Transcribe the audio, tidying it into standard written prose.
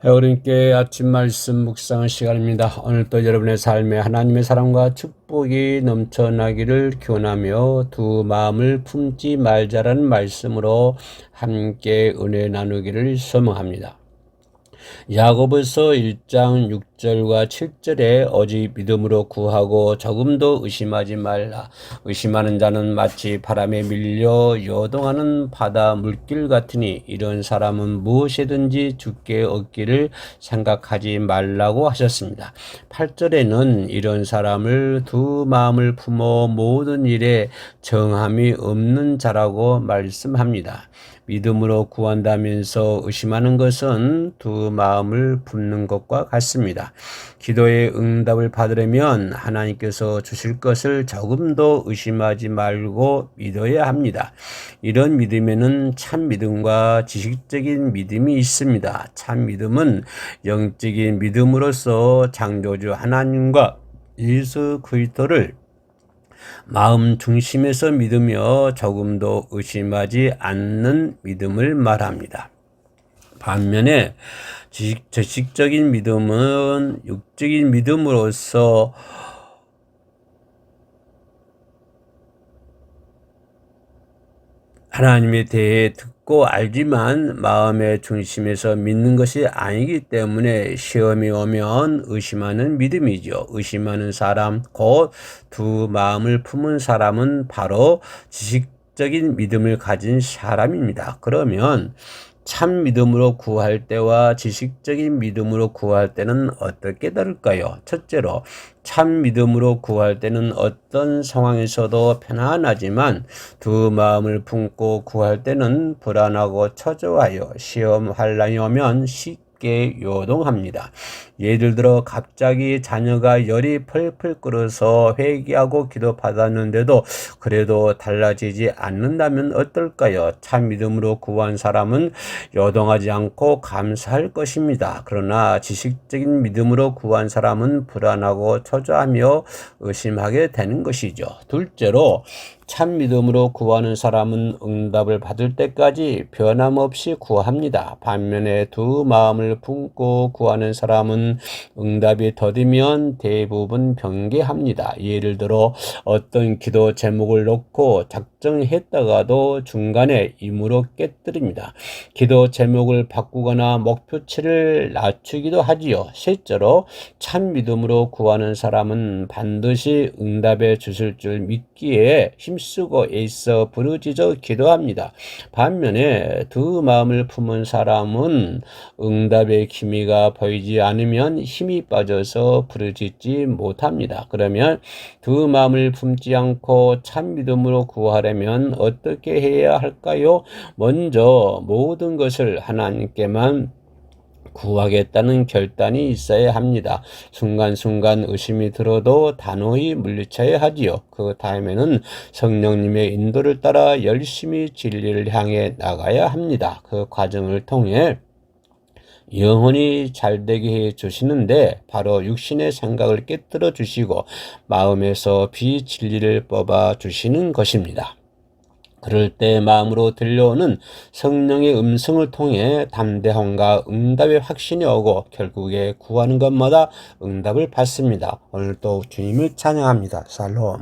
해오림께 아침 말씀 묵상 시간입니다. 오늘도 여러분의 삶에 하나님의 사랑과 축복이 넘쳐나기를 기원하며 두 마음을 품지 말자라는 말씀으로 함께 은혜 나누기를 소망합니다. 야고보서 1장 6절과 7절에 오직 믿음으로 구하고 조금도 의심하지 말라. 의심하는 자는 마치 바람에 밀려 요동하는 바다 물길 같으니 이런 사람은 무엇이든지 주께 얻기를 생각하지 말라고 하셨습니다. 8절에는 이런 사람을 두 마음을 품어 모든 일에 정함이 없는 자라고 말씀합니다. 믿음으로 구한다면서 의심하는 것은 두 마음을 품는 것과 같습니다. 기도의 응답을 받으려면 하나님께서 주실 것을 조금도 의심하지 말고 믿어야 합니다. 이런 믿음에는 참 믿음과 지식적인 믿음이 있습니다. 참 믿음은 영적인 믿음으로서 창조주 하나님과 예수 그리스도를 마음 중심에서 믿으며 조금도 의심하지 않는 믿음을 말합니다. 반면에 지식적인 믿음은 육적인 믿음으로서 하나님에 대해 듣고 알지만 마음의 중심에서 믿는 것이 아니기 때문에 시험이 오면 의심하는 믿음이죠. 의심하는 사람, 곧 두 마음을 품은 사람은 바로 지식적인 믿음을 가진 사람입니다. 그러면 참 믿음으로 구할 때와 지식적인 믿음으로 구할 때는 어떻게 다를까요? 첫째로 참 믿음으로 구할 때는 어떤 상황에서도 편안하지만 두 마음을 품고 구할 때는 불안하고 초조하여 시험 환란이 오면 쉽게 요동합니다. 예를 들어 갑자기 자녀가 열이 펄펄 끓어서 회개하고 기도 받았는데도 그래도 달라지지 않는다면 어떨까요? 참 믿음으로 구한 사람은 요동하지 않고 감사할 것입니다. 그러나 지식적인 믿음으로 구한 사람은 불안하고 초조하며 의심하게 되는 것이죠. 둘째로 참 믿음으로 구하는 사람은 응답을 받을 때까지 변함없이 구합니다. 반면에 두 마음을 품고 구하는 사람은 응답이 더디면 대부분 변개합니다. 예를 들어 어떤 기도 제목을 놓고 작정했다가도 중간에 임으로 깨뜨립니다. 기도 제목을 바꾸거나 목표치를 낮추기도 하지요. 실제로 참 믿음으로 구하는 사람은 반드시 응답해 주실 줄 믿기에 힘쓰고 애써 부르짖어 기도합니다. 반면에 두 마음을 품은 사람은 응답의 기미가 보이지 않으면 힘이 빠져서 부르짖지 못합니다. 그러면 두 마음을 품지 않고 참 믿음으로 구하려면 어떻게 해야 할까요? 먼저 모든 것을 하나님께만 구하겠다는 결단이 있어야 합니다. 순간순간 의심이 들어도 단호히 물리쳐야 하지요. 그 다음에는 성령님의 인도를 따라 열심히 진리를 향해 나가야 합니다. 그 과정을 통해 영혼이 잘되게 해 주시는데 바로 육신의 생각을 깨뜨려 주시고 마음에서 비진리를 뽑아 주시는 것입니다. 그럴 때 마음으로 들려오는 성령의 음성을 통해 담대함과 응답의 확신이 오고 결국에 구하는 것마다 응답을 받습니다. 오늘도 주님을 찬양합니다. 살롬.